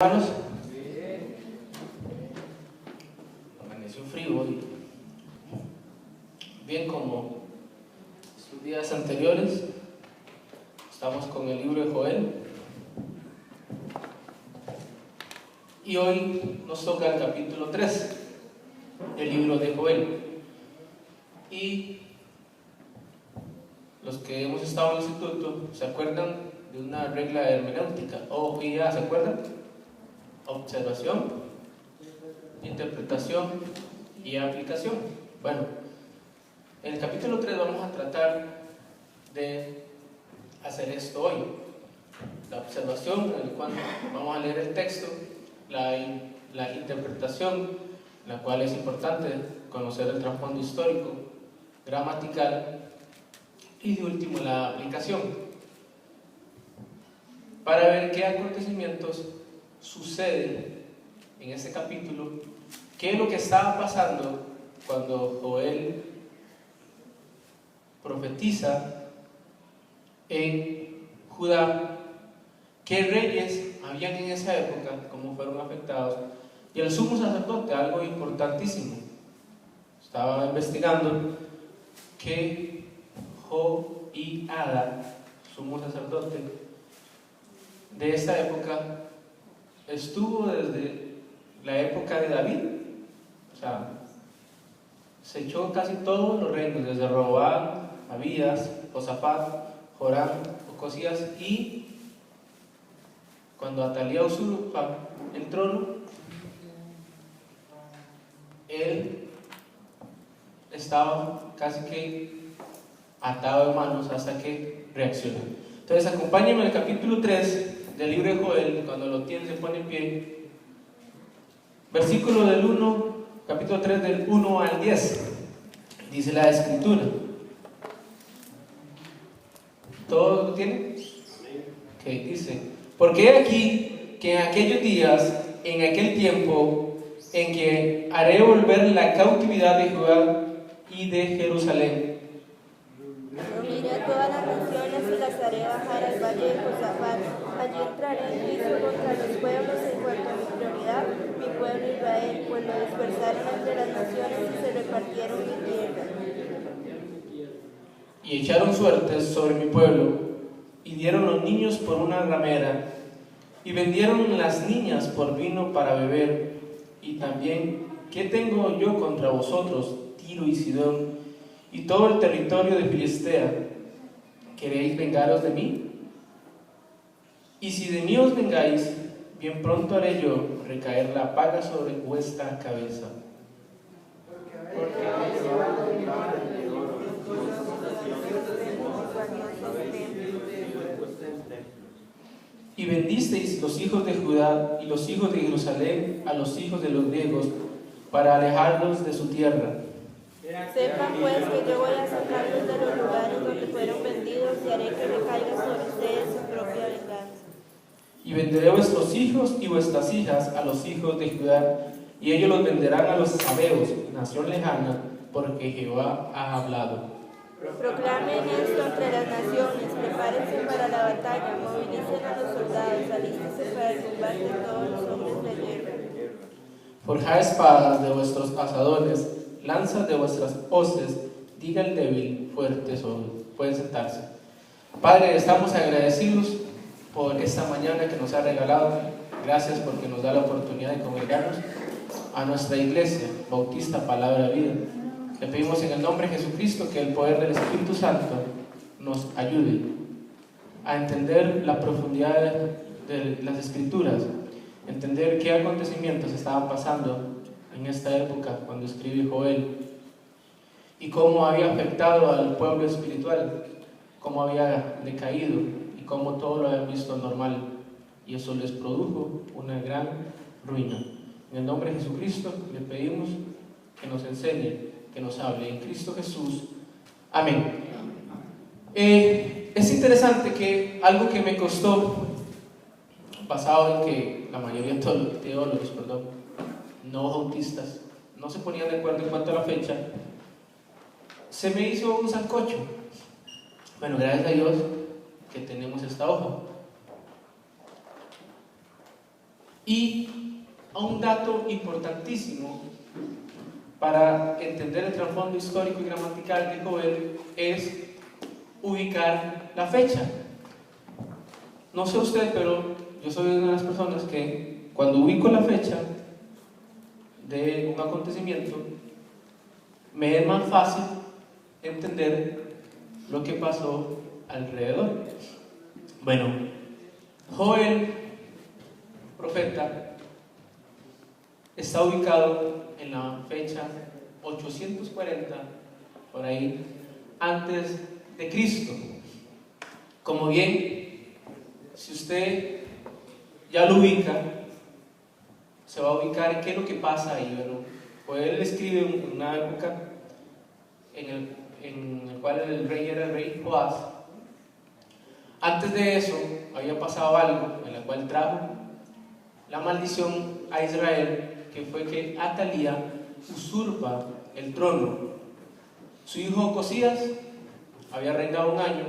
Hermanos, amaneció frío hoy. Bien, como los días anteriores, estamos con el libro de Joel. Y hoy nos toca el capítulo 3 del libro de Joel. Y los que hemos estado en el instituto, ¿se acuerdan de una regla hermenéutica? ¿OIA? ¿Se acuerdan? Observación, interpretación y aplicación. Bueno, en el capítulo 3 vamos a tratar de hacer esto hoy. La observación, en el cual vamos a leer el texto, la interpretación, la cual es importante conocer el trasfondo histórico, gramatical, y de último la aplicación, para ver qué acontecimientos sucede en este capítulo, qué es lo que estaba pasando cuando Joel profetiza en Judá, qué reyes habían en esa época, cómo fueron afectados, y el sumo sacerdote, algo importantísimo. Estaba investigando que Joiada, sumo sacerdote de esta época, estuvo desde la época de David, o sea, se echó casi todos los reinos, desde Roboam, Abías, Josafat, Joram, Ocosías, y cuando Atalía usurpa el trono, él estaba casi que atado de manos hasta que reaccionó. Entonces acompáñenme al capítulo 3 del libro de Joel. Cuando lo tienen se pone en pie. Versículo del 1, capítulo 3 del 1 al 10. Dice la escritura. ¿Todos lo tienen? Ok, dice: porque he aquí que en aquellos días, en aquel tiempo, en que haré volver la cautividad de Judá y de Jerusalén. Reuniré a todas las naciones y las haré bajar al valle de Josafat. Allí entraré en juicio contra los pueblos en cuanto a mi prioridad, mi pueblo Israel, pues lo dispersaron entre las naciones y se repartieron mi tierra. Y echaron suertes sobre mi pueblo, y dieron los niños por una ramera, y vendieron las niñas por vino para beber. Y también, ¿qué tengo yo contra vosotros, Tiro y Sidón, y todo el territorio de Filistea? ¿Queréis vengaros de mí? Y si de mí os vengáis, bien pronto haré yo recaer la paga sobre vuestra cabeza. Porque habéis llevado mi mano de oro, y vendisteis los hijos de Judá y los hijos de Jerusalén a los hijos de los griegos, para alejarlos de su tierra. Sepan pues que yo voy a sacarlos de los lugares donde fueron vendidos y haré que recaiga sobre ustedes su propia venganza. Y venderé vuestros hijos y vuestras hijas a los hijos de Judá, y ellos los venderán a los sabeos, nación lejana, porque Jehová ha hablado. Proclamen esto entre las naciones, prepárense para la batalla, movilicen a los soldados, alístense para el combate todos los hombres de guerra. Forjad espadas de vuestros asadones, lanzas de vuestras hoces, diga el débil, fuerte soy. Pueden sentarse. Padre, estamos agradecidos por esta mañana que nos ha regalado. Gracias porque nos da la oportunidad de congregarnos a nuestra iglesia Bautista Palabra Vida. Le pedimos en el nombre de Jesucristo que el poder del Espíritu Santo nos ayude a entender la profundidad de las Escrituras, entender qué acontecimientos estaban pasando en esta época cuando escribe Joel, y cómo había afectado al pueblo espiritual, cómo había decaído y cómo todo lo habían visto normal, y eso les produjo una gran ruina. En el nombre de Jesucristo le pedimos que nos enseñe, que nos hable, en Cristo Jesús. Amén. Es interesante que algo que me costó, basado en que la mayoría de teólogos, no bautistas, no se ponían de acuerdo en cuanto a la fecha, se me hizo un sancocho. Bueno, gracias a Dios que tenemos esta hoja. Y a un dato importantísimo para entender el trasfondo histórico y gramatical de Joel es ubicar la fecha. No sé usted, pero yo soy una de las personas que cuando ubico la fecha de un acontecimiento, me es más fácil entender lo que pasó alrededor. Bueno, Joel, profeta, está ubicado en la fecha 840, por ahí, antes de Cristo. Como bien, si usted ya lo ubica, se va a ubicar qué es lo que pasa ahí, ¿verdad? Joel escribe en una época en el cual el rey era el rey Joás. Antes de eso había pasado algo en el cual trajo la maldición a Israel, que fue que Atalía usurpa el trono. Su hijo Josías había reinado un año.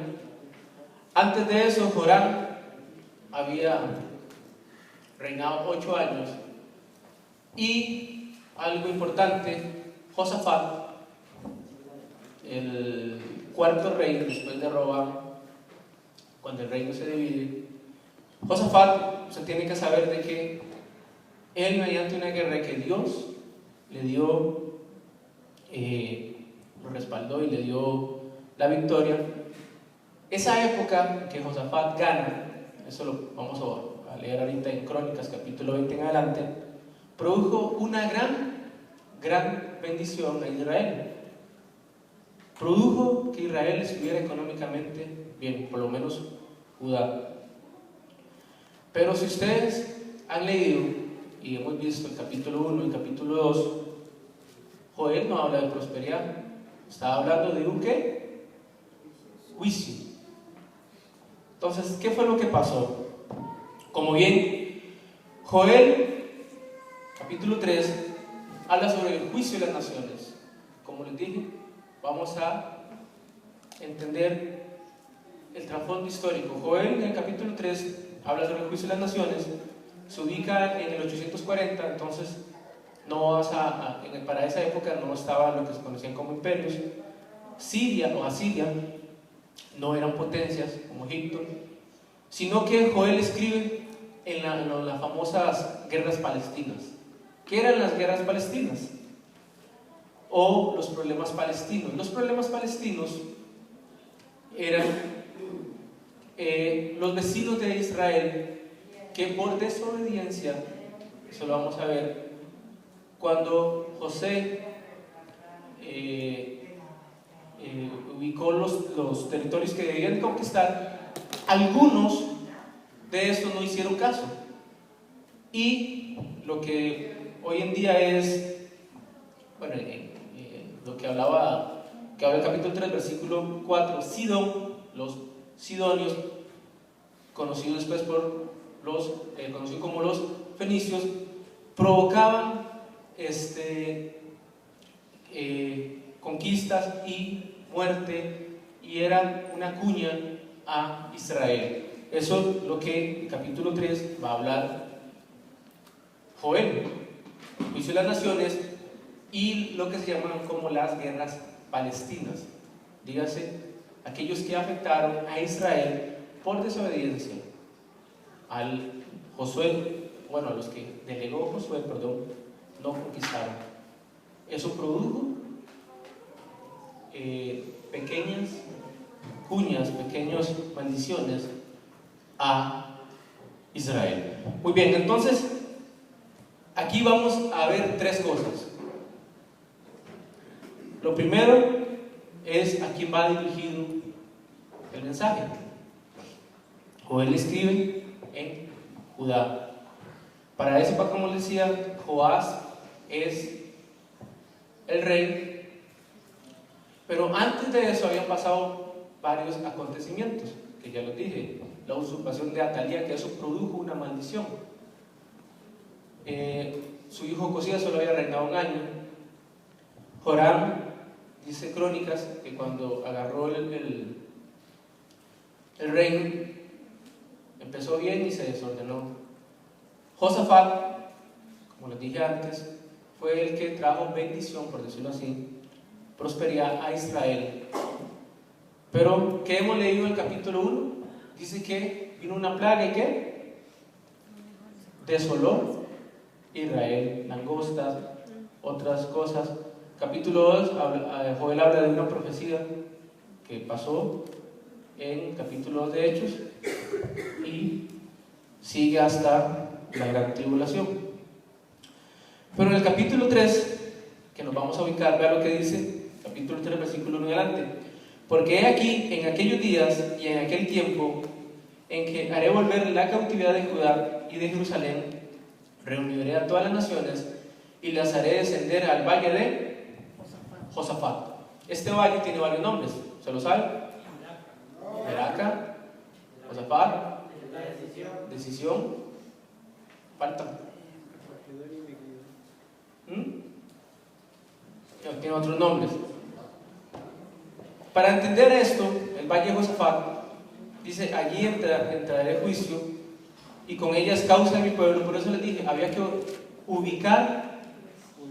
Antes de eso Joram había reinado 8 años. Y algo importante, Josafat, el cuarto rey después de Robam, cuando el reino se divide, Josafat, se tiene que saber de que él, mediante una guerra que Dios le dio, lo respaldó y le dio la victoria, esa época que Josafat gana, eso lo vamos a leer ahorita en Crónicas capítulo 20 en adelante, produjo una gran bendición a Israel. Produjo que Israel estuviera económicamente bien, por lo menos Judá. Pero si ustedes han leído y hemos visto el capítulo 1 y el capítulo 2, Joel no habla de prosperidad, está hablando de un ¿qué? Juicio. Entonces, ¿qué fue lo que pasó? Como bien, Joel, capítulo 3, habla sobre el juicio de las naciones. Como les dije, vamos a entender el trasfondo histórico. Joel, en el capítulo 3, habla sobre el juicio de las naciones, se ubica en el 840, entonces no para esa época no estaba lo que se conocían como imperios. Siria o Asiria no eran potencias como Egipto, sino que Joel escribe en las famosas guerras palestinas. ¿Qué eran las guerras palestinas? O los problemas palestinos. Los problemas palestinos eran los vecinos de Israel que por desobediencia, eso lo vamos a ver, cuando José ubicó los territorios que debían conquistar, algunos de estos no hicieron caso. Y lo que hoy en día es, bueno, lo que habla el capítulo 3, versículo 4, Sidón, los sidonios, conocidos después por conocidos como los fenicios, provocaban conquistas y muerte, y eran una cuña a Israel. Eso es lo que el capítulo 3 va a hablar Joel, juicio de las naciones y lo que se llaman como las guerras palestinas. Dígase, aquellos que afectaron a Israel por desobediencia a los que delegó Josué, no conquistaron. Eso produjo pequeñas cuñas, pequeñas maldiciones a Israel. Muy bien, entonces aquí vamos a ver 3 cosas. Lo primero es a quién va dirigido el mensaje. Joel escribe en Judá. Para eso, como les decía, Joás es el rey, pero antes de eso habían pasado varios acontecimientos, que ya los dije. La usurpación de Atalía, que eso produjo una maldición. Su hijo Josías solo había reinado un año. Joram, dice Crónicas, que cuando agarró el reino, empezó bien y se desordenó. Josafat, como les dije antes, fue el que trajo bendición, por decirlo así, prosperidad a Israel. Pero, ¿qué hemos leído en el capítulo 1? Dice que vino una plaga y ¿qué? Desoló Israel, langostas, otras cosas. Capítulo 2, Joel habla de una profecía que pasó en capítulo 2 de Hechos y sigue hasta la gran tribulación. Pero en el capítulo 3, que nos vamos a ubicar, vea lo que dice, capítulo 3, versículo 1 en adelante. Porque he aquí, en aquellos días y en aquel tiempo, en que haré volver la cautividad de Judá y de Jerusalén, reuniré a todas las naciones y las haré descender al valle de Josafat. Este valle tiene varios nombres, ¿se lo sabe? Meraca, Josafat, Decisión, falta. Tiene otros nombres. Para entender esto, el valle de Josafat dice: allí entraré el juicio y con ellas causa de mi pueblo. Por eso les dije, había que ubicar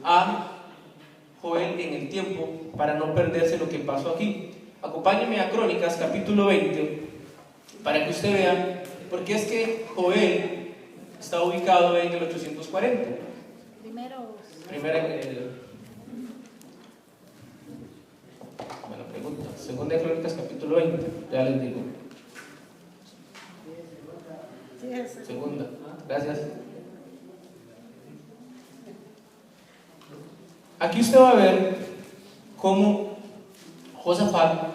a Joel en el tiempo para no perderse lo que pasó aquí. Acompáñenme a Crónicas capítulo 20 para que usted vea por qué es que Joel está ubicado en el 840. Buena pregunta. Segunda de Crónicas capítulo 20, ya les digo. Segunda, gracias. Aquí usted va a ver cómo Josafat,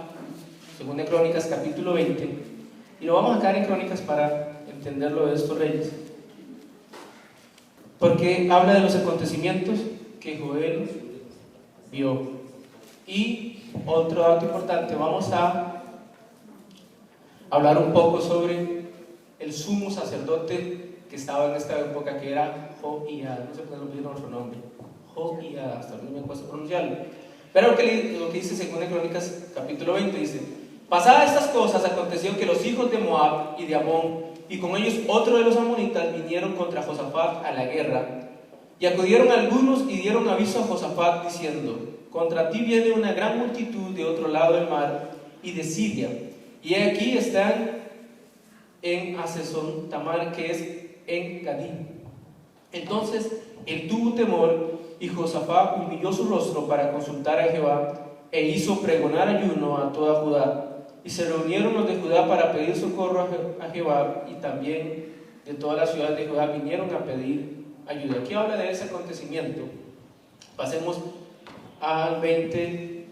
segunda de Crónicas capítulo 20, y lo vamos a sacar en Crónicas para entender lo de estos reyes, porque habla de los acontecimientos que Joel vio. Y otro dato importante, vamos a hablar un poco sobre el sumo sacerdote que estaba en esta época, que era Joiada. No sé por qué no pidieron otro nombre. Joiada, hasta a mí me cuesta pronunciarlo. Pero lo que dice 2 Crónicas capítulo 20 dice: pasadas estas cosas, aconteció que los hijos de Moab y de Amón, y con ellos otro de los amonitas, vinieron contra Josafat a la guerra. Y acudieron algunos y dieron aviso a Josafat diciendo: contra ti viene una gran multitud de otro lado del mar y de Siria, y aquí están en Hasezón Tamar, que es en Gadí. Entonces él tuvo temor, y Josafat humilló su rostro para consultar a Jehová, e hizo pregonar ayuno a toda Judá. Y se reunieron los de Judá para pedir socorro a Jehová, y también de todas las ciudades de Judá vinieron a pedir ayuda. Aquí habla de ese acontecimiento. Pasemos al 15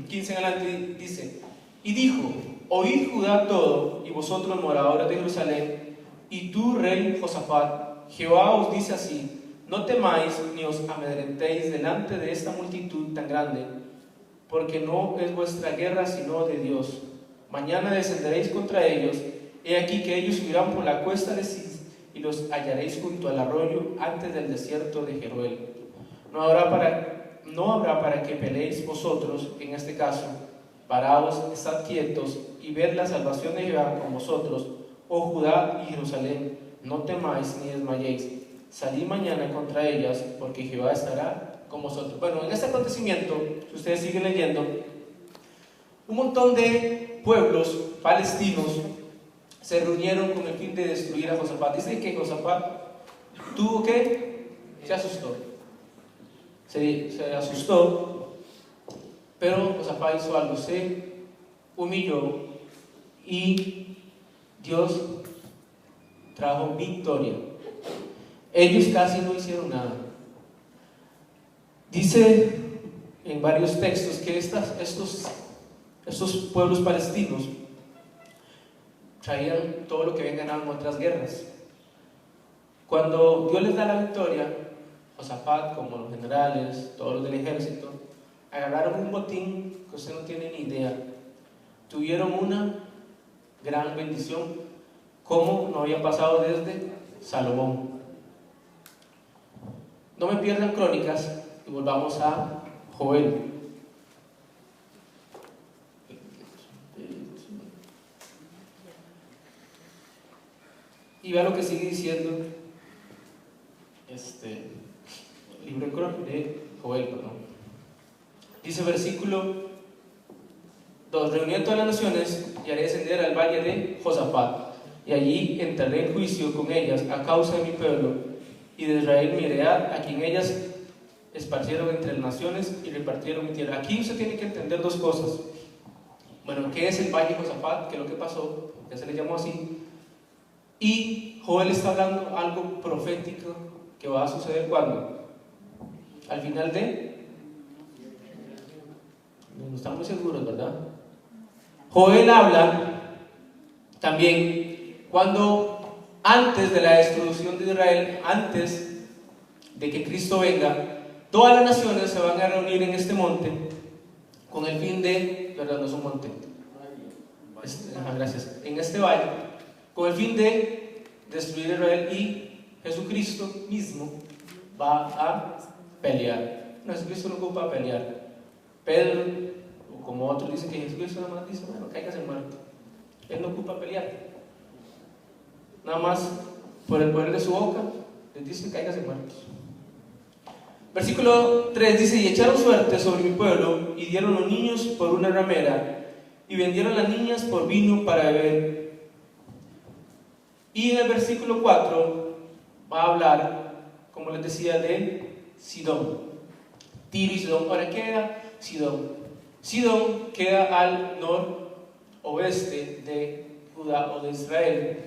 en adelante. Dice: y dijo: oíd Judá todo, y vosotros moradores de Jerusalén, y tú, rey Josafat, Jehová os dice así: no temáis ni os amedrentéis delante de esta multitud tan grande, porque no es vuestra guerra sino de Dios. Mañana descenderéis contra ellos. He aquí que ellos subirán por la cuesta de Cis, y los hallaréis junto al arroyo antes del desierto de Jeruel. No habrá para que peleéis vosotros en este caso. Paraos, estad quietos y ved la salvación de Jehová con vosotros, oh Judá y Jerusalén. No temáis ni desmayéis. Salid mañana contra ellas, porque Jehová estará con vosotros. Bueno, en este acontecimiento, si ustedes siguen leyendo, un montón de pueblos palestinos se reunieron con el fin de destruir a Josafat. Dice que Josafat tuvo que, se asustó, pero Josafat hizo algo, se humilló y Dios trajo victoria. Ellos casi no hicieron nada. Dice en varios textos que estos pueblos palestinos traían todo lo que habían ganado en otras guerras. Cuando Dios les da la victoria, Josafat, como los generales, todos los del ejército, agarraron un botín que usted no tiene ni idea. Tuvieron una gran bendición, como no había pasado desde Salomón. No me pierdan Crónicas y volvamos a Joel. Y vea lo que sigue diciendo libro de Joel, perdón. Dice versículo 2: reuní a todas las naciones y haré descender al valle de Josafat, y allí entraré en juicio con ellas a causa de mi pueblo y de Israel mi heredad, a quien ellas esparcieron entre las naciones y repartieron mi tierra. Aquí usted tiene que entender dos cosas. Bueno, ¿qué es el valle de Josafat? ¿Qué es lo que pasó? Ya se le llamó así. Y Joel está hablando algo profético que va a suceder cuando, al final de, no estamos seguros, ¿verdad? Joel habla también cuando, antes de la destrucción de Israel, antes de que Cristo venga, todas las naciones se van a reunir en este monte con el fin de, perdón, no es un monte, gracias, en este valle, con el fin de destruir Israel, y Jesucristo mismo va a pelear. No, Jesucristo no ocupa pelear. Pedro, o como otros dicen que Jesucristo nada más dice, bueno, cáigase muerto. Él no ocupa pelear. Nada más por el poder de su boca les dice cáigase muertos. Versículo 3 dice: y echaron suerte sobre mi pueblo, y dieron los niños por una ramera, y vendieron las niñas por vino para beber. Y en el versículo 4 va a hablar, como les decía, de Sidón. Tiro y Sidón. Ahora, ¿qué era Sidón? Sidón queda al noroeste de Judá o de Israel.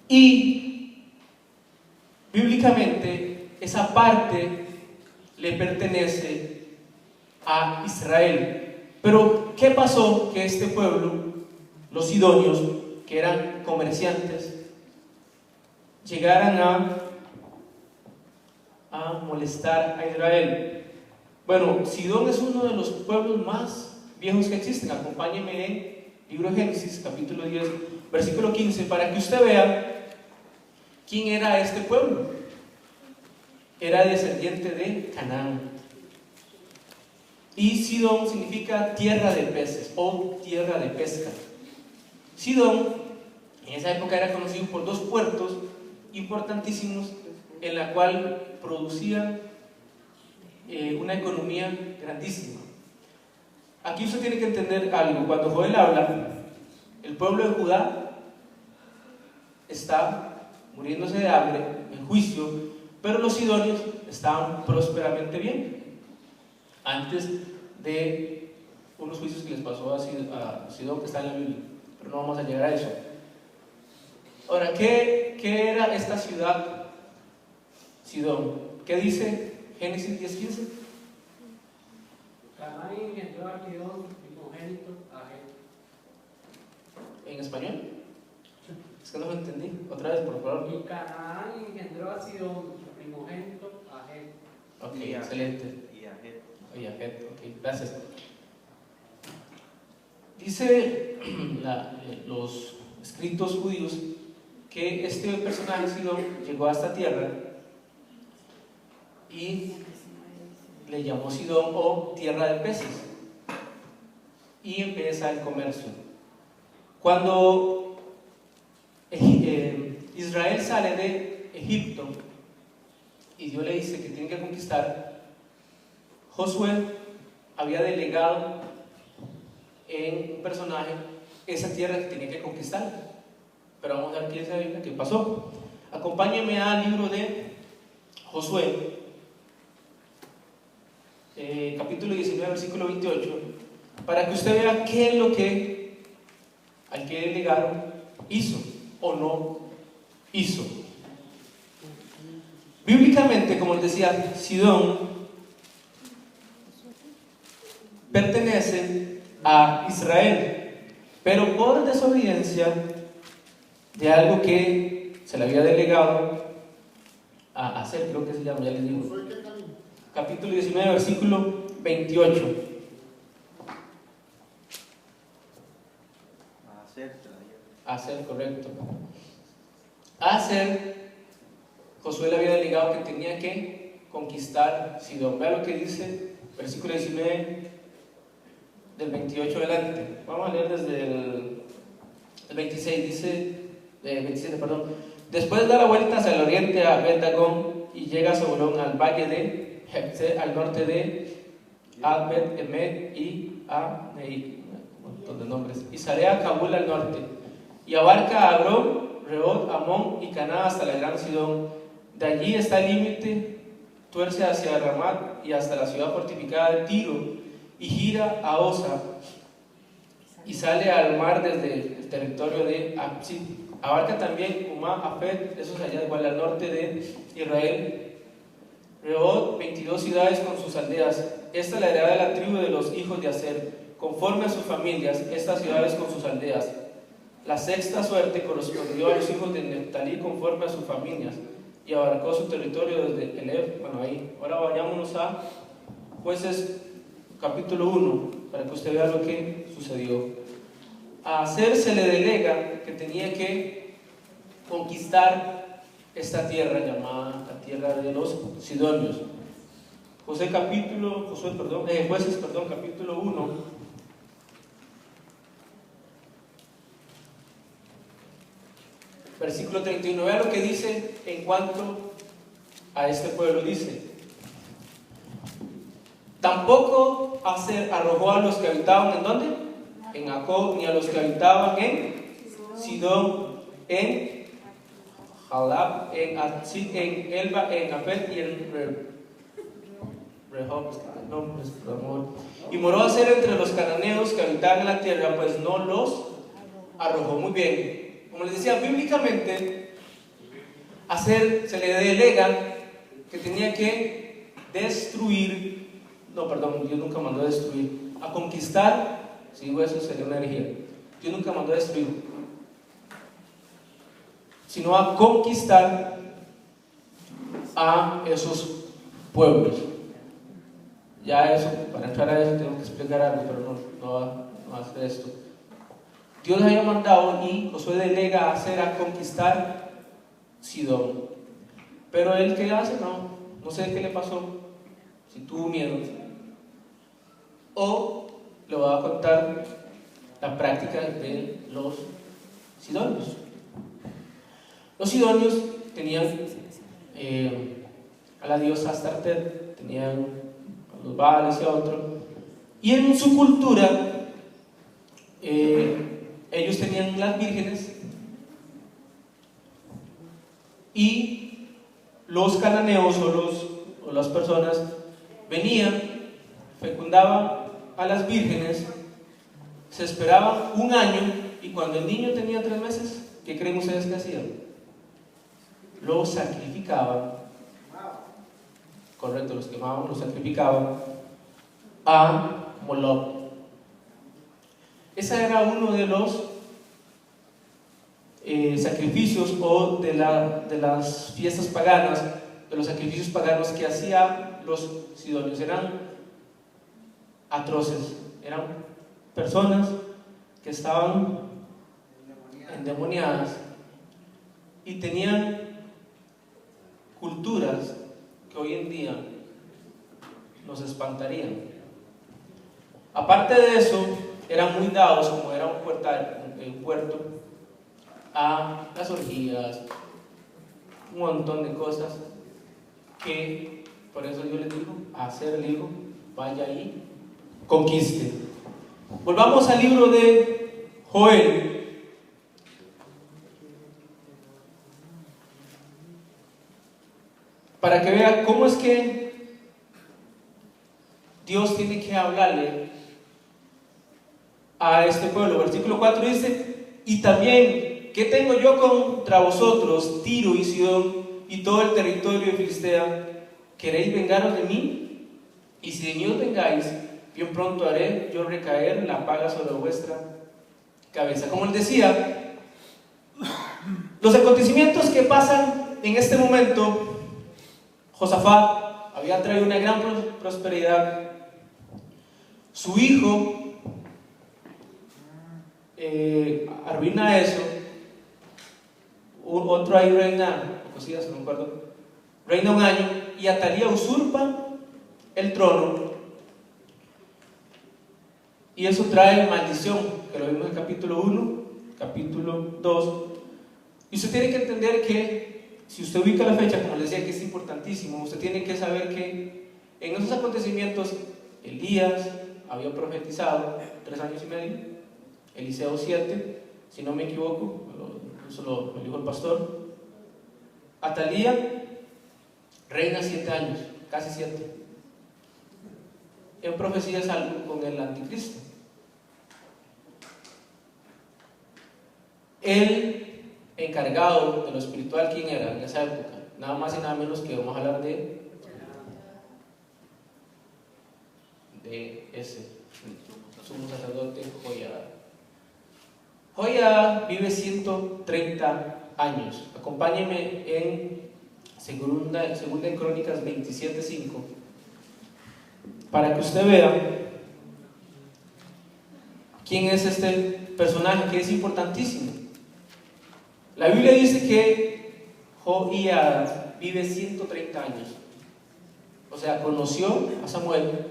Y bíblicamente esa parte le pertenece a Israel. Pero ¿qué pasó? Que este pueblo, los sidonios, que eran comerciantes, llegaran a molestar a Israel. Bueno, Sidón es uno de los pueblos más viejos que existen. Acompáñeme en libro de Génesis, capítulo 10, versículo 15, para que usted vea quién era este pueblo. Era descendiente de Canaán. Y Sidón significa tierra de peces o tierra de pesca. Sidón en esa época era conocido por dos puertos importantísimos, en la cual producían una economía grandísima. Aquí usted tiene que entender algo. Cuando Joel habla, el pueblo de Judá está muriéndose de hambre, en juicio, pero los sidonios estaban prósperamente bien, antes de unos juicios que les pasó a Sidón, que está en la Biblia, pero no vamos a llegar a eso. Ahora, ¿qué era esta ciudad Sidón? ¿Qué dice Génesis 10:15? Canaán engendró a Sidón, primogénito, a Het. ¿En español? Es que no lo entendí. Otra vez, por favor. Y Canaán engendró a Sidón, su primogénito, a Het. Ok, excelente. Y a Het. Y a Het, ok, gracias. Dice los escritos judíos que este personaje Sidón llegó a esta tierra y le llamó Sidón o tierra de peces, y empieza el comercio. Cuando Israel sale de Egipto y Dios le dice que tiene que conquistar, Josué había delegado en un personaje esa tierra que tenía que conquistar. Pero vamos a ver qué pasó. Acompáñenme al libro de Josué, capítulo 19, versículo 28, para que usted vea qué es lo que al que delegaron hizo o no hizo. Bíblicamente, como les decía, Sidón pertenece a Israel, pero por desobediencia de algo que se le había delegado a hacer, creo que se llama, ya les digo. Capítulo 19, versículo 28. Hacer, correcto. Hacer, Josué le había delegado que tenía que conquistar Sidón. Vea lo que dice versículo 19 del 28 adelante. Vamos a leer desde el 26. Dice 27, perdón. Después da la vuelta hacia el oriente a Bet-Dagón y llega a Zabulón al valle de Jepse, al norte de Bet-Emed y a Neí, un montón de nombres, y sale a Kabul al norte, y abarca a Abrón, Rehob, Amón y Caná hasta la gran Sidón. De allí está el límite, tuerce hacia Ramat y hasta la ciudad fortificada de Tiro, y gira a Osa, y sale al mar desde el territorio de Absid. Abarca también Umá, Afet, eso es allá igual al norte de Israel. Rehob, 22 ciudades con sus aldeas. Esta es la heredad de la tribu de los hijos de Aser, conforme a sus familias, estas ciudades con sus aldeas. La sexta suerte correspondió a los hijos de Neftalí conforme a sus familias, y abarcó su territorio desde Elef. Bueno, ahí. Ahora vayámonos a Jueces capítulo 1, para que usted vea lo que sucedió. A Aser se le delega que tenía que conquistar esta tierra llamada la tierra de los Sidonios. Jueces capítulo 1, versículo 31. Vea lo que dice en cuanto a este pueblo. Dice: tampoco Aser arrojó a los que habitaban ¿en dónde? En Jacob, ni a los que habitaban en Sidón, en Jalab, en Atzit, en Elba, en Afet y en Rehob, nombres, por amor. Y moró Aser entre los cananeos que habitaban en la tierra, pues no los arrojó. Muy bien. Como les decía, bíblicamente, Aser se le delega que tenía que destruir, Dios nunca mandó a destruir, a conquistar. Si digo eso sería una herejía. Dios nunca mandó a destruir, sino a conquistar a esos pueblos. Ya eso, para entrar a eso tengo que explicar algo, pero no va a hacer esto. Dios había mandado y Josué delega a Aser a conquistar Sidón. Pero él, ¿qué hace? No sé qué le pasó, si tuvo miedo, o le voy a contar la práctica de los sidonios. Los sidonios tenían a la diosa Astarte, tenían a los Baales y a otros, y en su cultura ellos tenían las vírgenes, y los cananeos o las personas venían, fecundaban a las vírgenes, se esperaban un año, y cuando el niño tenía 3 meses, ¿qué creen ustedes que hacían? Lo sacrificaban, correcto, los quemaban, los sacrificaban a Moloch. Ese era uno de los sacrificios o de las fiestas paganas, de los sacrificios paganos que hacían los sidonios. Eran atroces, eran personas que estaban endemoniadas y tenían culturas que hoy en día nos espantarían. Aparte de eso, eran muy dados, como era un puerto, a las orgías, un montón de cosas que, por eso yo les digo, a Aser el hijo, vaya ahí, conquiste. Volvamos al libro de Joel. Para que vea cómo es que Dios tiene que hablarle a este pueblo. Versículo 4 dice: y también, ¿qué tengo yo contra vosotros, Tiro y Sidón, y todo el territorio de Filistea? ¿Queréis vengaros de mí? Y si de mí os vengáis, bien pronto haré yo recaer la paga sobre vuestra cabeza. Como les decía, los acontecimientos que pasan en este momento, Josafat había traído una gran prosperidad. Su hijo arruina eso. Otro ahí reina, Josías, no me acuerdo, reina un año, y Atalía usurpa el trono. Y eso trae maldición, que lo vimos en capítulo 1, capítulo 2, Y usted tiene que entender que, si usted ubica la fecha, como les decía, que es importantísimo, usted tiene que saber que en esos acontecimientos Elías había profetizado 3 años y medio, Eliseo 7, si no me equivoco, eso lo dijo el pastor. Atalía reina 7 años, casi 7. En profecía es algo con el anticristo. El encargado de lo espiritual, ¿quién era en esa época? Nada más y nada menos que vamos a hablar de ese sumo sacerdote Joiada. Joiada vive 130 años. Acompáñenme en segunda de Crónicas 27:5 para que usted vea quién es este personaje que es importantísimo. La Biblia dice que Joiada vive 130 años. O sea, conoció a Samuel,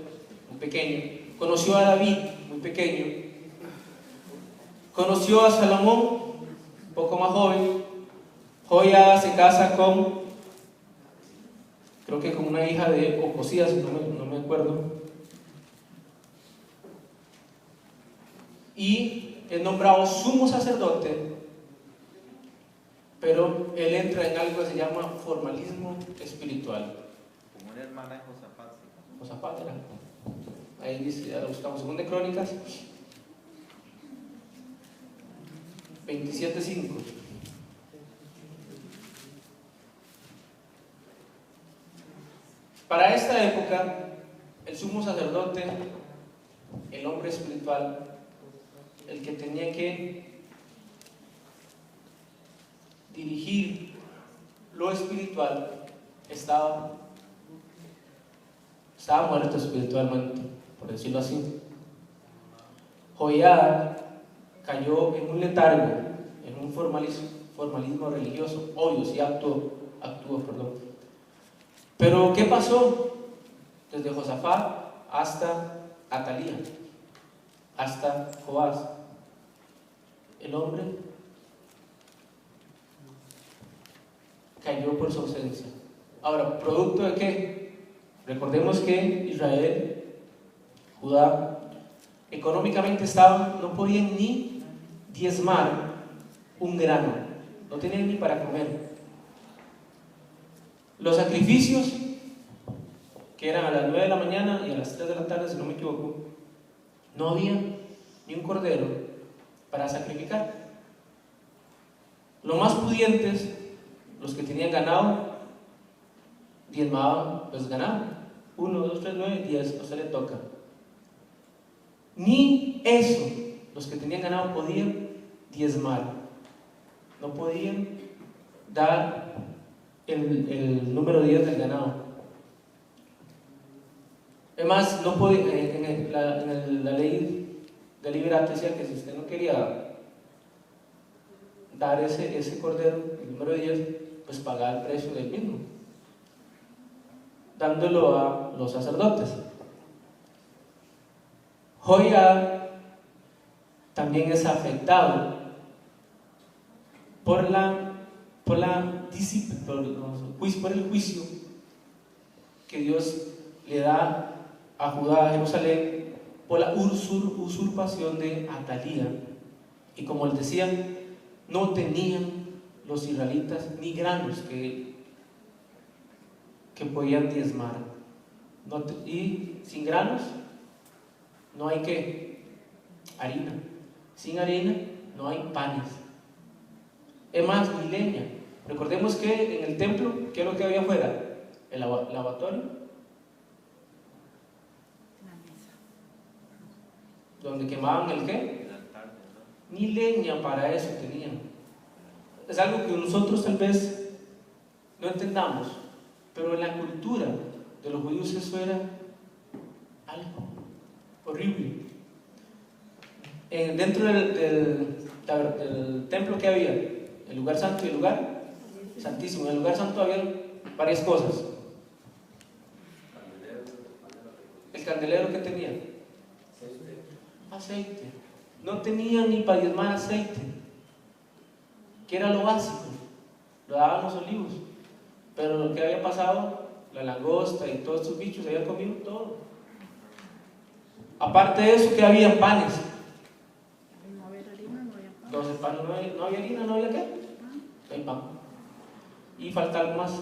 muy pequeño, conoció a David, muy pequeño, conoció a Salomón, un poco más joven. Joiada se casa creo que con una hija de Ocosías, no me acuerdo, y es nombrado sumo sacerdote, pero él entra en algo que se llama formalismo espiritual. Como una hermana de Josafat. Josafat era. Ahí dice, ya lo buscamos, segunda de Crónicas 27:5. Para esta época, el sumo sacerdote, el hombre espiritual, el que tenía que dirigir lo espiritual, estaba muerto espiritualmente, por decirlo así. Joiada cayó en un letargo, en un formalismo religioso, obvio, sí actuó, perdón. Pero ¿qué pasó? Desde Josafat hasta Atalía, hasta Joás, el hombre cayó por su ausencia. Ahora, ¿producto de qué? Recordemos que Israel, Judá, económicamente no podían ni diezmar un grano, no tenían ni para comer. Los sacrificios, que eran a las 9 de la mañana y a las 3 de la tarde, si no me equivoco, no había ni un cordero para sacrificar. Los más pudientes, los que tenían ganado, diezmaban pues ganado. 1, 2, 3, 9, 10, a usted le toca. Ni eso, los que tenían ganado podían diezmar, no podían dar el número 10 del ganado. Además, no podía, la ley de liberato decía que si usted no quería dar ese cordero, el número 10, pues pagaba el precio del mismo, dándolo a los sacerdotes. Joiada también es afectado por el juicio que Dios le da a Judá, a Jerusalén, por la usurpación de Atalía. Y como les decía, no tenían los israelitas ni granos que podían diezmar. Y sin granos no hay ¿qué? Harina. Sin harina no hay panes. Es más, ni leña. Recordemos que en el templo, ¿qué es lo que había afuera? El lavatorio, donde quemaban el ¿qué? Ni leña para eso tenían. Es algo que nosotros tal vez no entendamos, pero en la cultura de los judíos eso era algo horrible. Dentro del templo que había, el lugar santo y el lugar santísimo. En el lugar santo había varias cosas. El candelero que tenía aceite. No tenía ni para diezmar aceite. que era lo básico, lo daban los olivos. Pero lo que había pasado, la langosta y todos estos bichos habían comido todo. Aparte de eso, que había panes. No había harina, no había pan. Entonces, pan, no había harina, no había qué, no hay pan. Y falta algo más.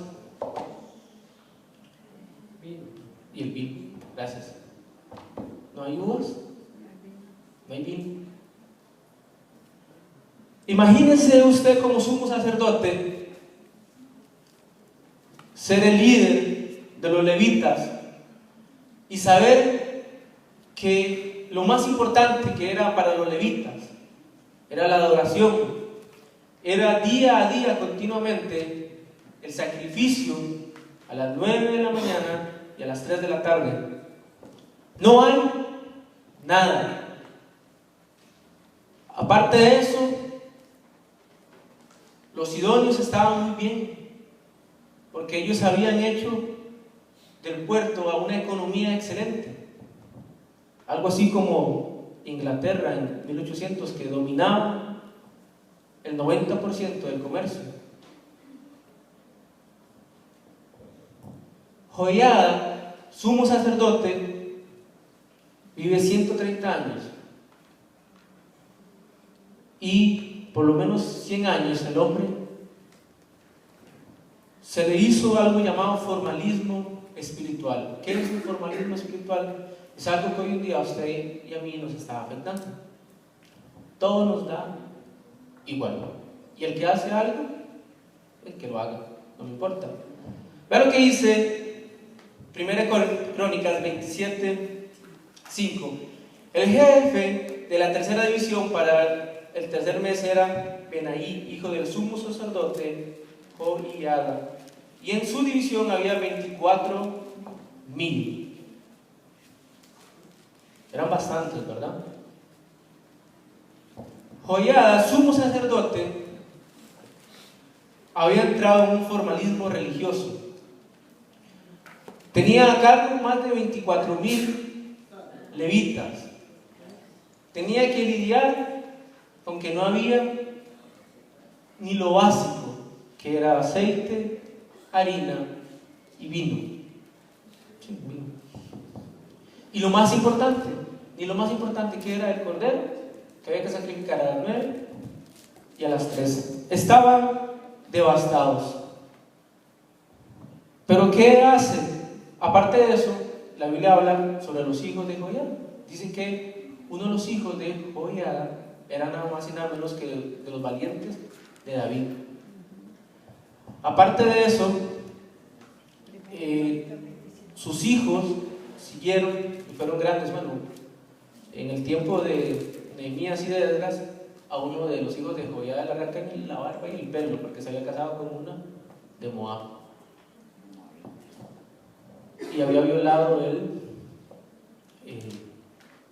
Vino. Y el vino, gracias. No hay uvas, no hay vino. Imagínese usted como sumo sacerdote ser el líder de los levitas y saber que lo más importante que era para los levitas era la adoración, era día a día continuamente el sacrificio a las 9 de la mañana y a las 3 de la tarde. No hay nada. Aparte de eso, los sidonios estaban muy bien, porque ellos habían hecho del puerto a una economía excelente. Algo así como Inglaterra en 1800, que dominaba el 90% del comercio. Joiada, sumo sacerdote, vive 130 años. Y por lo menos 100 años el hombre se le hizo algo llamado formalismo espiritual. ¿Qué es el formalismo espiritual? Es algo que hoy en día a usted y a mí nos está afectando. Todo nos da igual. Y el que hace algo, el que lo haga, no me importa. Vea lo que dice 1 Crónicas 27:5. El jefe de la tercera división para el tercer mes era Benaí, hijo del sumo sacerdote Joiada, y en su división había 24,000. Eran bastantes, ¿verdad? Joiada, sumo sacerdote, había entrado en un formalismo religioso. Tenía a cargo más de 24,000 levitas. Tenía que lidiar con que no había ni lo básico, que era aceite, harina y vino. Sí, vino. Y lo más importante, que era el cordero, que había que sacrificar a las 9 y a las 3. Estaban devastados. Pero ¿qué hace? Aparte de eso, la Biblia habla sobre los hijos de Joiada. Dice que uno de los hijos de Joiada era nada más y nada menos que de los valientes de David. Aparte de eso, sus hijos siguieron y fueron grandes. Bueno, en el tiempo de Nehemías y de Esdras, a uno de los hijos de Joiada le arrancan la barba y el pelo porque se había casado con una de Moab y había violado el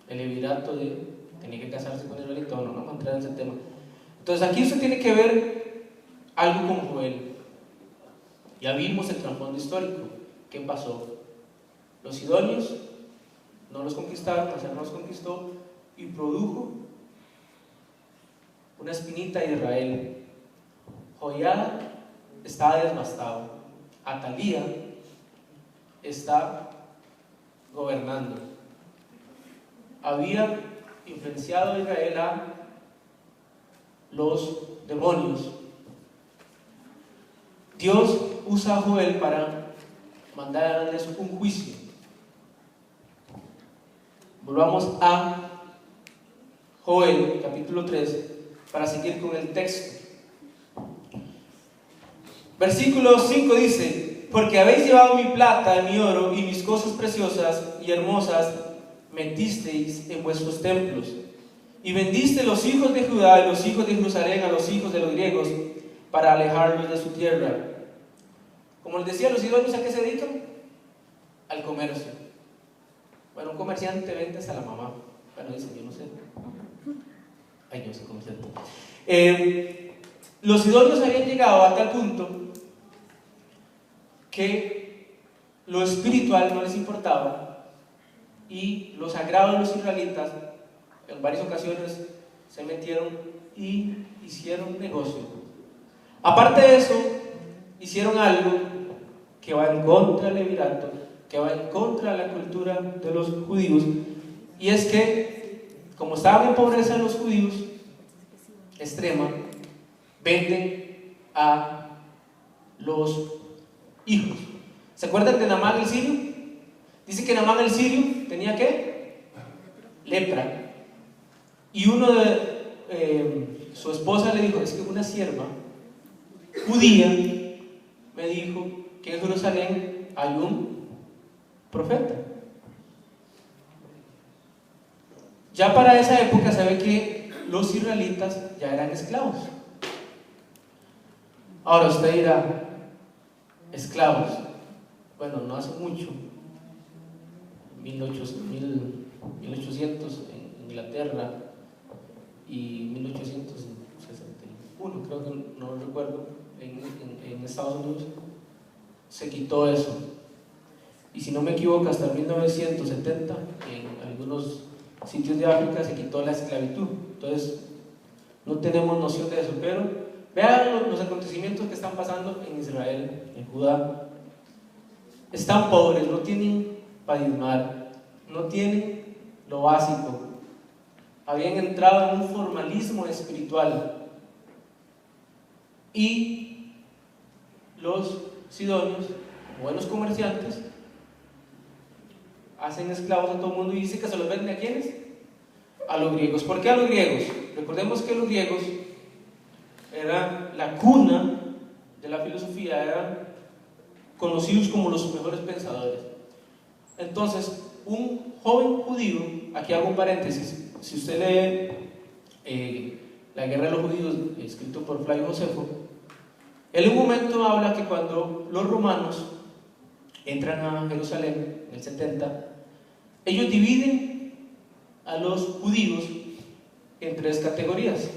levirato de tenía que casarse con el no vamos a entrar en ese tema. Entonces aquí usted tiene que ver algo con Joel. Ya vimos el trasfondo histórico. ¿Qué pasó? Los sidonios no los conquistaron, Nazaret no los conquistó y produjo una espinita a Israel. Joiada está devastado. Atalía está gobernando. Había influenciado a Israel a los demonios. Dios usa a Joel para mandarles un juicio. Volvamos a Joel, capítulo 3, para seguir con el texto. Versículo 5 dice: porque habéis llevado mi plata y mi oro y mis cosas preciosas y hermosas, metisteis en vuestros templos, y vendiste los hijos de Judá y los hijos de Jerusalén a los hijos de los griegos para alejarlos de su tierra. Como les decía, los sidonios, ¿a qué se dedican? Al comercio. Bueno, un comerciante vende hasta la mamá. Bueno, dicen, yo no sé. Ay, yo soy comerciante. Los sidonios habían llegado a tal punto que lo espiritual no les importaba y lo sagrado de los israelitas en varias ocasiones se metieron y hicieron negocio Aparte de eso, hicieron algo que va en contra del levirato, que va en contra de la cultura de los judíos, y es que, como estaban en pobreza los judíos extrema, venden a los hijos. ¿Se acuerdan de Naamán el sirio? Dice que Naamán el sirio tenía ¿qué? Lepra. Y uno de su esposa le dijo, es que una sierva judía me dijo que en Jerusalén hay un profeta. Ya para esa época se ve que los israelitas ya eran esclavos. Ahora usted dirá, esclavos. Bueno, no hace mucho, 1800 en Inglaterra y 1861, creo que no recuerdo, en Estados Unidos se quitó eso. Y si no me equivoco, hasta 1970 en algunos sitios de África se quitó la esclavitud. Entonces no tenemos noción de eso, pero vean los acontecimientos que están pasando en Israel, en Judá. Están pobres, no tienen para diezmar, no tienen lo básico. Habían entrado en un formalismo espiritual. Y los sidonios, buenos comerciantes, hacen esclavos a todo el mundo y dicen que se los venden ¿a quiénes? A los griegos. ¿Por qué a los griegos? Recordemos que los griegos eran la cuna de la filosofía, eran conocidos como los mejores pensadores. Entonces, un joven judío, aquí hago un paréntesis, si usted lee La guerra de los judíos, escrito por Flavio Josefo, él en un momento habla que cuando los romanos entran a Jerusalén en el 70, ellos dividen a los judíos en tres categorías.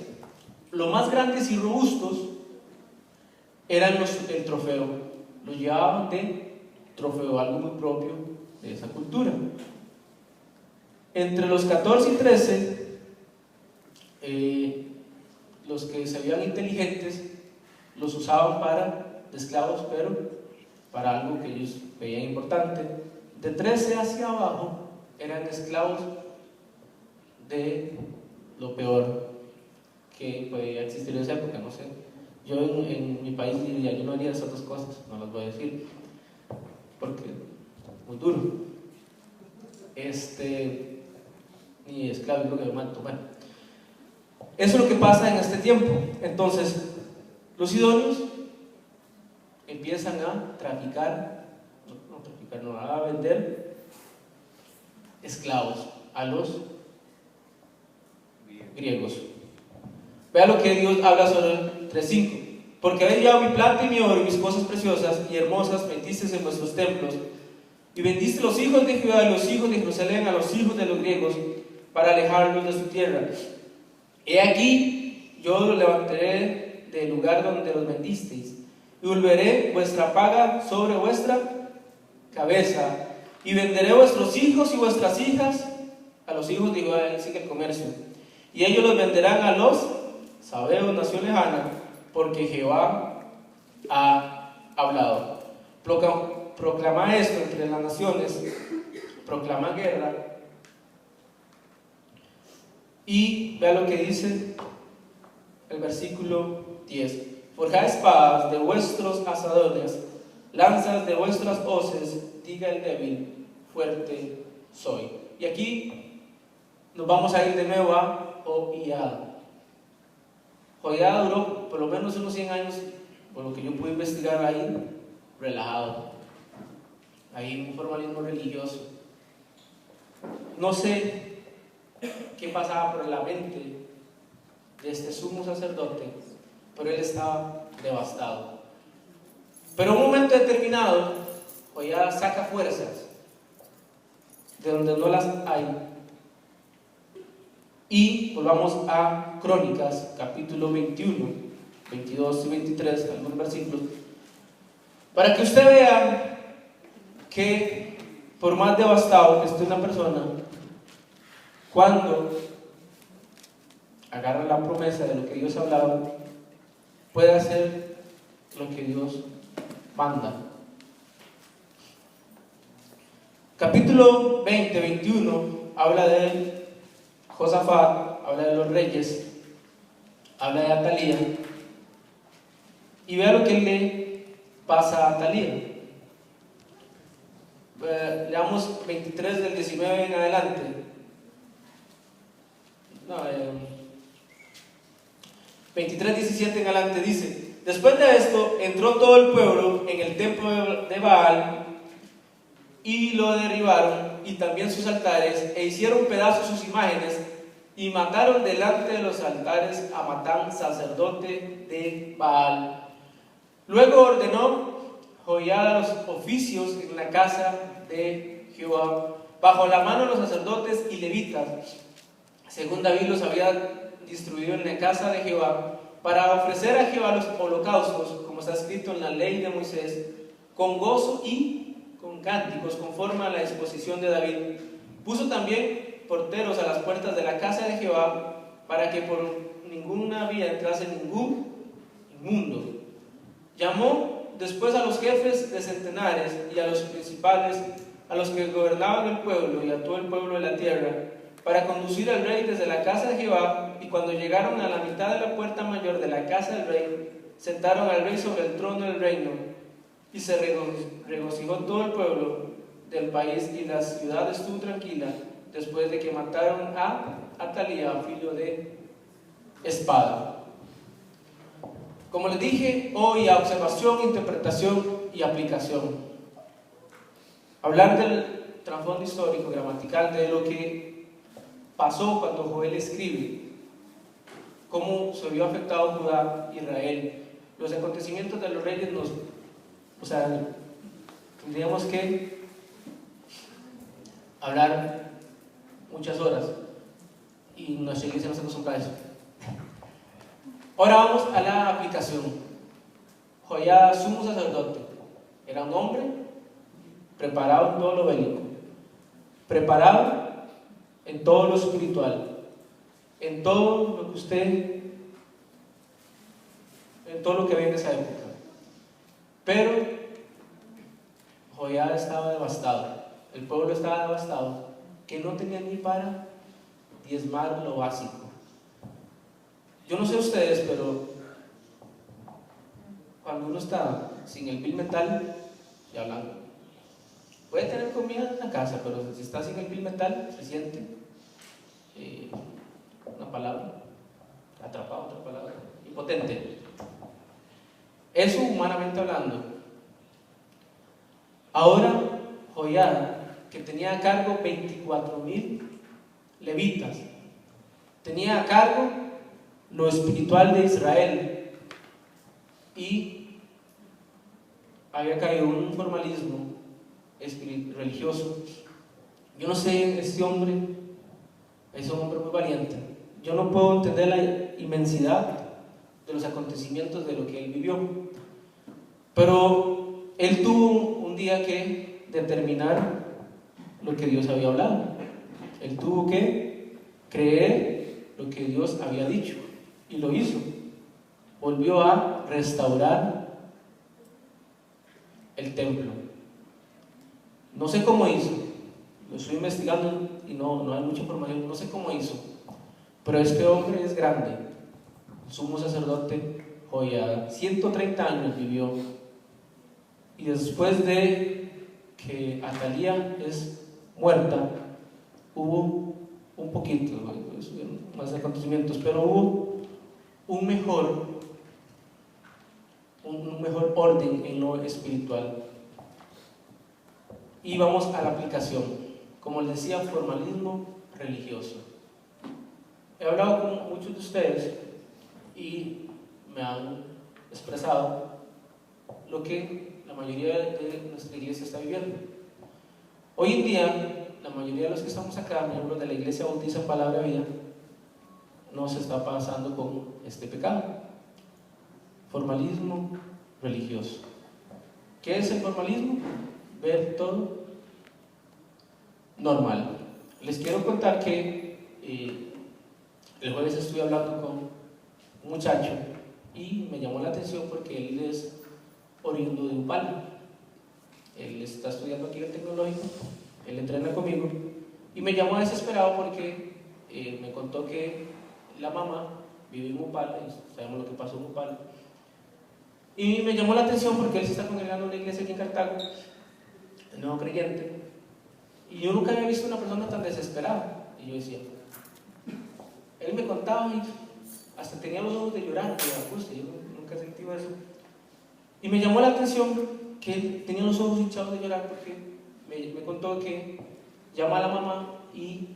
Los más grandes y robustos eran el trofeo, los llevaban de trofeo, algo muy propio de esa cultura. Entre los 14 y 13, los que se veían inteligentes los usaban de esclavos, pero para algo que ellos veían importante. De 13 hacia abajo eran esclavos de lo peor que podía existir en esa época, no sé. Yo en mi país diría, yo no haría esas dos cosas, no las voy a decir, porque muy duro. Ni esclavo, creo que me mato. Bueno, eso es lo que pasa en este tiempo. Entonces, los sidonios empiezan a a vender esclavos a los griegos. Vea lo que Dios habla sobre el 3:5. Porque habéis llevado mi plata y mi oro y mis cosas preciosas y hermosas metiste en vuestros templos, y vendiste los hijos de Judá y los hijos de Jerusalén a los hijos de los griegos para alejarlos de su tierra. He aquí, yo los levantaré del lugar donde los vendisteis, y volveré vuestra paga sobre vuestra cabeza, y venderé vuestros hijos y vuestras hijas a los hijos de Judá, sigue el comercio, y ellos los venderán a los sabeos, nación lejana, porque Jehová ha hablado. Proclama esto entre las naciones, proclama guerra. Y vea lo que dice el versículo 10. Forjad espadas de vuestros asadones, lanzas de vuestras hoces, diga el débil, fuerte soy. Y aquí nos vamos a ir de nuevo a Joiada. Joiada duró por lo menos unos 100 años, por lo que yo pude investigar ahí, relajado. Ahí un formalismo religioso. No sé qué pasaba por la mente de este sumo sacerdote, pero él estaba devastado. Pero en un momento determinado, Joiada saca fuerzas de donde no las hay. Y volvamos a Crónicas, capítulo 21, 22 y 23, algunos versículos, para que usted vea que por más devastado que esté una persona, cuando agarra la promesa de lo que Dios ha hablado, puede hacer lo que Dios manda. Capítulo 20, 21 habla de Josafat, habla de los reyes, habla de Atalía, y vea lo que le pasa a Atalía. Leamos 23 del 19 en adelante. 23, 17 en adelante dice: después de esto entró todo el pueblo en el templo de Baal y lo derribaron, y también sus altares, e hicieron pedazos sus imágenes, y mataron delante de los altares a Matán, sacerdote de Baal. Luego ordenó Joiada los oficios en la casa de Jehová, bajo la mano de los sacerdotes y levitas, según David los había distribuido en la casa de Jehová, para ofrecer a Jehová los holocaustos, como está escrito en la ley de Moisés, con gozo y con cánticos, conforme a la disposición de David. Puso también porteros a las puertas de la casa de Jehová, para que por ninguna vía entrase ningún inmundo. Llamó después a los jefes de centenares y a los principales, a los que gobernaban el pueblo y a todo el pueblo de la tierra, para conducir al rey desde la casa de Jehová. Y cuando llegaron a la mitad de la puerta mayor de la casa del rey, sentaron al rey sobre el trono del reino, y se regocijó todo el pueblo del país, y la ciudad estuvo tranquila después de que mataron a Atalía a filo de espada. Como les dije hoy, a observación, interpretación y aplicación. Hablar del trasfondo histórico, gramatical, de lo que pasó cuando Joel escribe, cómo se vio afectado Judá, Israel, los acontecimientos de los reyes tendríamos que hablar muchas horas, y nuestra iglesia no se acostumbra a eso. Ahora vamos a la aplicación. Joiada, sumo sacerdote, era un hombre preparado en todo lo bélico, preparado en todo lo espiritual, en todo lo que en todo lo que viene de esa época. Pero Joiada estaba devastado, el pueblo estaba devastado, que no tenía ni para diezmar lo básico. Yo no sé ustedes, pero cuando uno está sin el bill metal, ya hablando, puede tener comida en la casa, pero si está sin el bill metal, se siente una palabra, atrapado, otra palabra, impotente. Eso humanamente hablando. Ahora, Joiada, que tenía a cargo 24,000 levitas, tenía a cargo lo espiritual de Israel, y había caído en un formalismo religioso. Yo no sé, este hombre es un hombre muy valiente. Yo no puedo entender la inmensidad de los acontecimientos de lo que él vivió, pero él tuvo un día que determinar lo que Dios había hablado. Él tuvo que creer lo que Dios había dicho, y lo hizo. Volvió a restaurar el templo. No sé cómo hizo, lo estoy investigando y no hay mucha información, no sé cómo hizo, pero este hombre es grande, sumo sacerdote Joiada, 130 años vivió, y después de que Atalía es muerta, hubo un poquito más acontecimientos, pero hubo un mejor orden en lo espiritual. Y vamos a la aplicación. Como les decía, formalismo religioso. He hablado con muchos de ustedes y me han expresado lo que la mayoría de nuestra iglesia está viviendo. Hoy en día, la mayoría de los que estamos acá, miembros de la Iglesia Bautista en Palabra Vida, nos está pasando con este pecado: formalismo religioso. ¿Qué es el formalismo? Ver todo normal. Les quiero contar que el jueves estuve hablando con un muchacho y me llamó la atención porque él es oriundo de Upala. Él está estudiando aquí en el tecnológico, él entrena conmigo y me llamó desesperado porque me contó que la mamá vive en Upala y sabemos lo que pasó en Upala. Y me llamó la atención porque él se está congregando en una iglesia aquí en Cartago, el nuevo creyente, y yo nunca había visto una persona tan desesperada. Y yo decía, él me contaba y hasta tenía los ojos de llorar de la angustia, yo nunca sentí eso. Y me llamó la atención que él tenía los ojos hinchados de llorar porque me contó que llama a la mamá y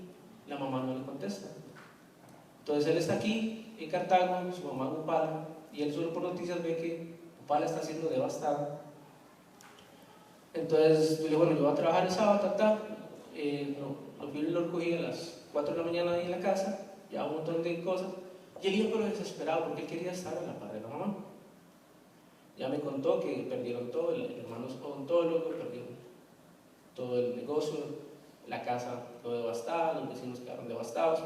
la mamá no le contesta. Entonces él está aquí en Cartago, su mamá en Upala, y él solo por noticias ve que Upala está siendo devastada. Entonces yo le digo, bueno, yo voy a trabajar el sábado, lo fui y lo recogí a las 4 de la mañana ahí en la casa, ya un montón de cosas, y él iba pero desesperado porque él quería estar a la par de la mamá. Ya me contó que perdieron todo, el hermano es odontólogo, perdieron todo el negocio, la casa quedó devastada, los vecinos quedaron devastados.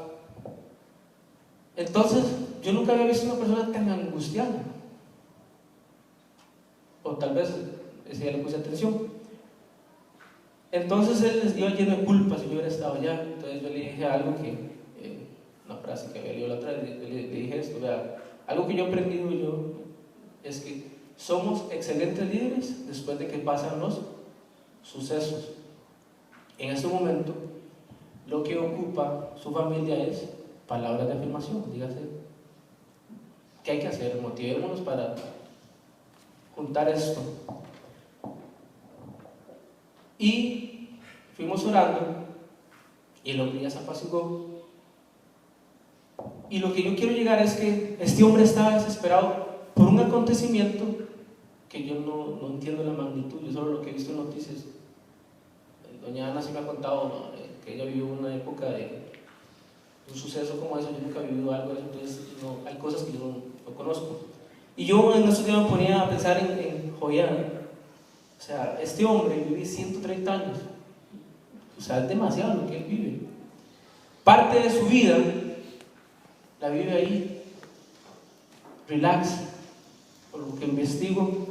Entonces, yo nunca había visto una persona tan angustiada. O tal vez ese día le puse atención. Entonces él les dio lleno de culpa si yo hubiera estado allá. Entonces yo le dije algo que, una frase que había leído la otra vez, le dije esto, vea, algo que yo he aprendido yo es que somos excelentes líderes después de que pasan los sucesos. En ese momento, lo que ocupa su familia es palabras de afirmación. Dígase, ¿qué hay que hacer? Motivémonos para juntar esto. Y fuimos orando y el hombre ya se apaciguó. Y lo que yo quiero llegar es que este hombre estaba desesperado por un acontecimiento que yo no entiendo la magnitud, yo solo lo que he visto en noticias. Doña Ana sí me ha contado que ella vivió una época de un suceso como eso, yo nunca he vivido algo de eso, entonces hay cosas que yo no conozco. Y yo en esos días me ponía a pensar en Joiada. O sea, este hombre vive 130 años, o sea, es demasiado lo que él vive. Parte de su vida la vive ahí, relax, por lo que investigo.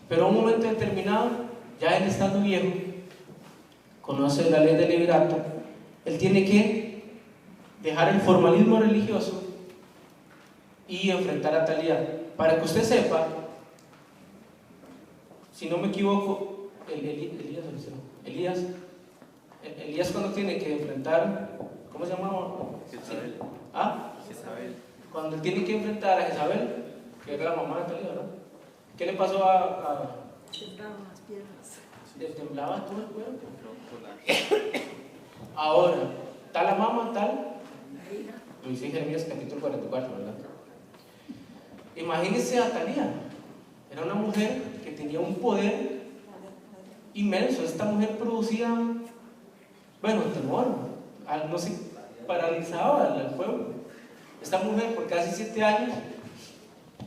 Pero a un momento determinado, ya él estando viejo, conoce la ley del levirato, él tiene que dejar el formalismo religioso y enfrentar a Talía. Para que usted sepa, si no me equivoco, Elías cuando tiene que enfrentar, ¿cómo se llamaba? Jezabel. ¿Ah? Jezabel. Cuando él tiene que enfrentar a Jezabel, que era la mamá de Talía, ¿verdad? ¿Qué le pasó a Temblaban las piernas. le temblaba todo el cuerpo? Por la- Ahora, tal la mamá, tal, lo dice en Jeremías capítulo 44, ¿verdad? Imagínense a Talía, era una mujer que tenía un poder inmenso. Esta mujer producía, bueno, temor, no se paralizaba al pueblo. Esta mujer por casi 7 años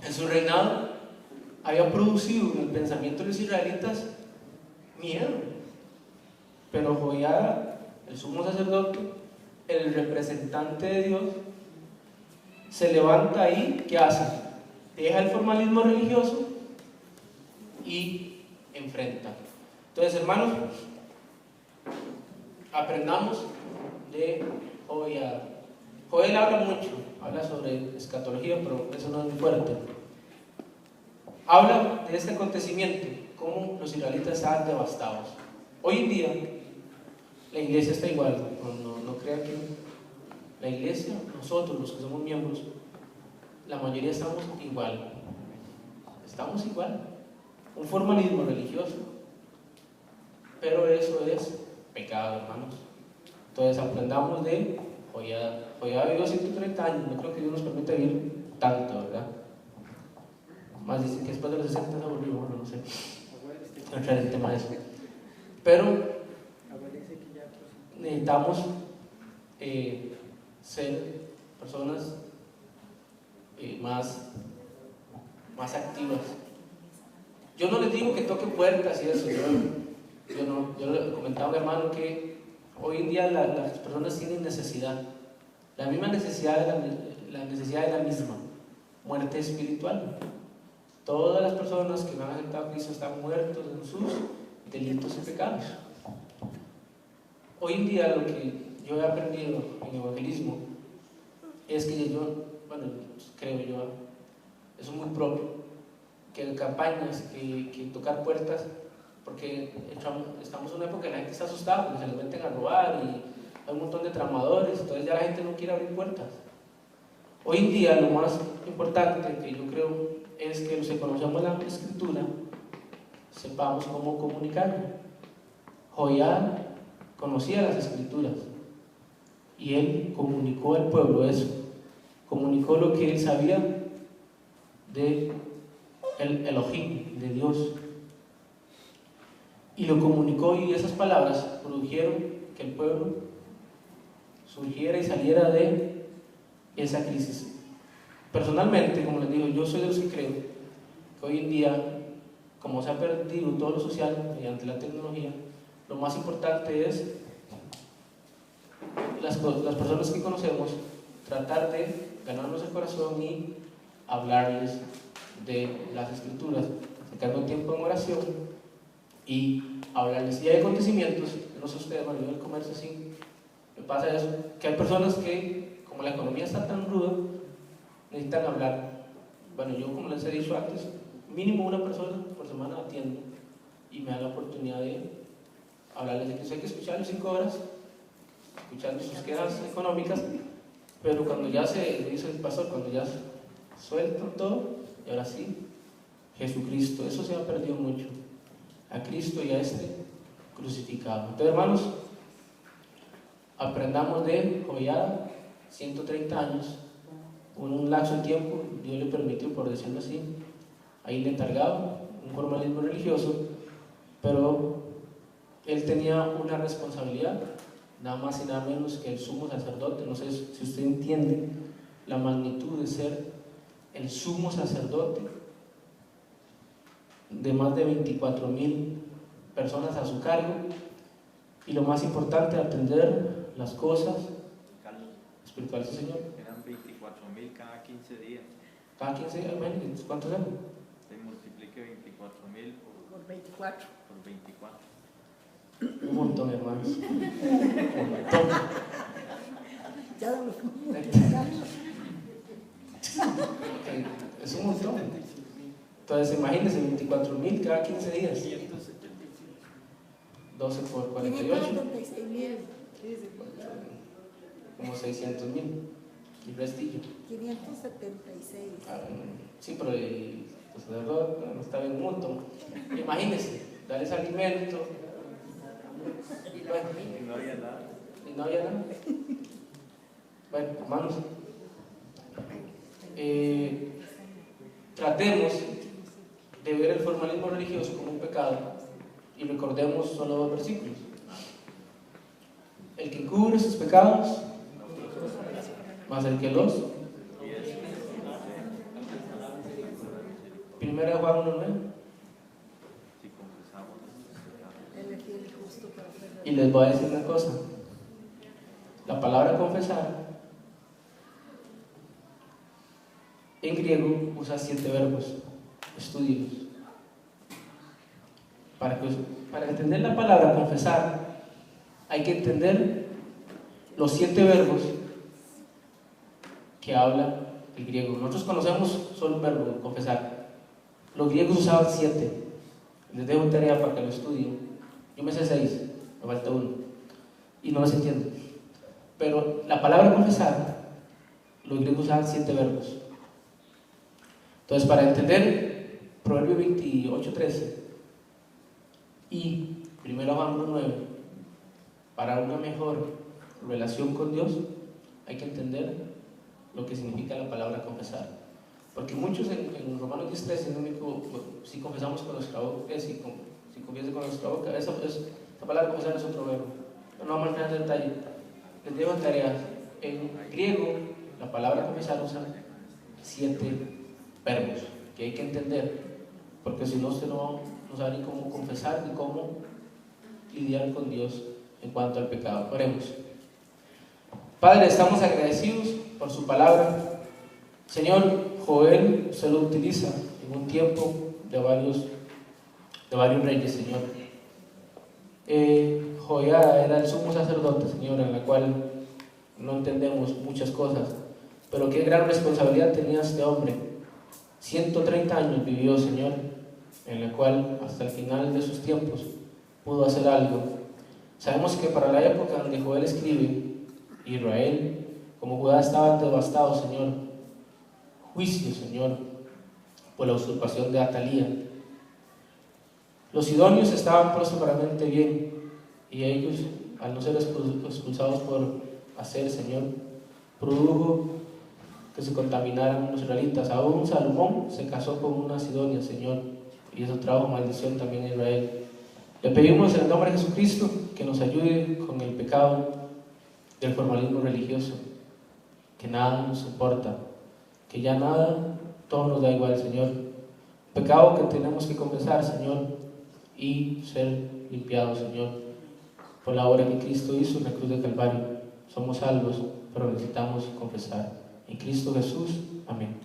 en su reinado había producido en el pensamiento de los israelitas miedo. Pero Joiada, el sumo sacerdote, el representante de Dios, se levanta ahí, ¿qué hace? Deja el formalismo religioso y enfrenta. Entonces, hermanos, aprendamos de Joiada. Joel habla mucho, habla sobre escatología, pero eso no es muy fuerte. Habla de este acontecimiento, cómo los israelitas estaban devastados. Hoy en día, la iglesia está igual. No crean que la iglesia, nosotros los que somos miembros, la mayoría estamos igual. Estamos igual. Un formalismo religioso. Pero eso es pecado, hermanos. Entonces aprendamos de Joiada. Joiada vivió 130 años. No creo que Dios nos permita vivir tanto, ¿verdad? Más dicen que después de los 60 se aburrió, bueno, no sé. No entrar en el tema de eso. Pero necesitamos ser personas más activas. Yo no les digo que toquen puertas y eso. Yo le comentaba a un hermano que hoy en día las personas tienen necesidad. La misma necesidad, la necesidad es la misma. Muerte espiritual. Todas las personas que no han aceptado a Cristo están muertos en sus delitos y pecados. Hoy en día lo que yo he aprendido en evangelismo es que creo yo, eso es muy propio, que campañas, que tocar puertas, porque estamos en una época en la gente está asustada porque se les meten a robar y hay un montón de tramadores, entonces ya la gente no quiere abrir puertas. Hoy en día lo más importante que yo creo es que los que conocemos la Escritura sepamos cómo comunicarlo. Joiada conocía las Escrituras y él comunicó al pueblo eso, comunicó lo que él sabía de el Elohim, de Dios, y lo comunicó, y esas palabras produjeron que el pueblo surgiera y saliera de esa crisis. Personalmente, como les digo, yo soy de los que creo que hoy en día, como se ha perdido todo lo social mediante la tecnología, lo más importante es las personas que conocemos, tratar de ganarnos el corazón y hablarles de las Escrituras, sacando tiempo en oración y hablarles. Y hay acontecimientos, no sé ustedes, bueno, yo en el comercio sí me pasa eso, que hay personas que, como la economía está tan ruda, necesitan hablar. Bueno, yo, como les he dicho antes, mínimo una persona por semana atiendo y me da la oportunidad de hablarles de que hay que escucharlos 5 horas, escuchando sus quejas económicas, pero cuando ya dice el pastor, cuando ya sueltan todo, y ahora sí, Jesucristo, eso se ha perdido mucho, a Cristo y a este crucificado. Entonces, hermanos, aprendamos de Joiada, 130 años, un lapso de tiempo, Dios le permitió, por decirlo así, ahí letargado, un formalismo religioso, pero él tenía una responsabilidad, nada más y nada menos que el sumo sacerdote. No sé si usted entiende la magnitud de ser el sumo sacerdote de más de 24,000 personas a su cargo, y lo más importante, aprender las cosas espirituales del Señor. Eran 24,000 cada 15 días. Cada 15 días, ¿cuántos eran? Se multiplique 24,000 Por 24. por 24. Un montón, hermanos. Un montón. Ya lo Okay, es un montón. Entonces, imagínense, 24,000 cada 15 días. 12 por 48. 576,000. Como 600,000. Y restillo. 576. Sí, pero el sacerdote no está bien un montón. Imagínense, darles alimento. Bueno, Y no había nada. y no había nada. Bueno, hermanos, tratemos de ver el formalismo religioso como un pecado y recordemos solo 2 versículos. El que cubre sus pecados, más el que los. Primera de Juan 1:9. Si confesamos nuestros pecados. Él es fiel y justo para hacer. Y les voy a decir una cosa. La palabra confesar en griego usa 7 verbos. Estúdienlos. Para entender la palabra confesar, hay que entender los 7 verbos que habla el griego. Nosotros conocemos solo el verbo confesar. Los griegos usaban 7. Les dejo tarea para que lo estudien. Yo me sé 6, me falta 1. Y no los entiendo. Pero la palabra confesar, los griegos usaban 7 verbos. Entonces, para entender Proverbio 28:13 y 1 Juan 1:9, para una mejor relación con Dios, hay que entender lo que significa la palabra confesar. Porque muchos en Romanos 10:13, si confesamos con nuestra boca, si confiesas con nuestra boca, esa palabra confesar es otro verbo. No vamos a entrar en detalle. Les dejo tareas. En griego, la palabra confesar usa 7 verbos que hay que entender, porque si no, usted no sabe ni cómo confesar ni cómo lidiar con Dios en cuanto al pecado. Oremos. Padre, estamos agradecidos por su palabra. Señor, Joel se lo utiliza en un tiempo de varios reyes, Señor. Joiada era el sumo sacerdote, Señor, en la cual no entendemos muchas cosas, pero qué gran responsabilidad tenía este hombre. 130 años vivió, Señor, en la cual hasta el final de sus tiempos pudo hacer algo. Sabemos que para la época donde Joel escribe, Israel, como Judá, estaban devastados, Señor. Juicio, Señor, por la usurpación de Atalía. Los sidonios estaban prósperamente bien, y ellos, al no ser expulsados por hacer, Señor, produjo que se contaminaran los israelitas. Aún Salomón se casó con una sidonia, Señor, y eso trajo maldición también a Israel. Le pedimos en el nombre de Jesucristo que nos ayude con el pecado del formalismo religioso, que nada nos importa, que ya nada, todo nos da igual, Señor. Pecado que tenemos que confesar, Señor, y ser limpiados, Señor, por la obra que Cristo hizo en la cruz de Calvario. Somos salvos, pero necesitamos confesar. En Cristo Jesús, amén.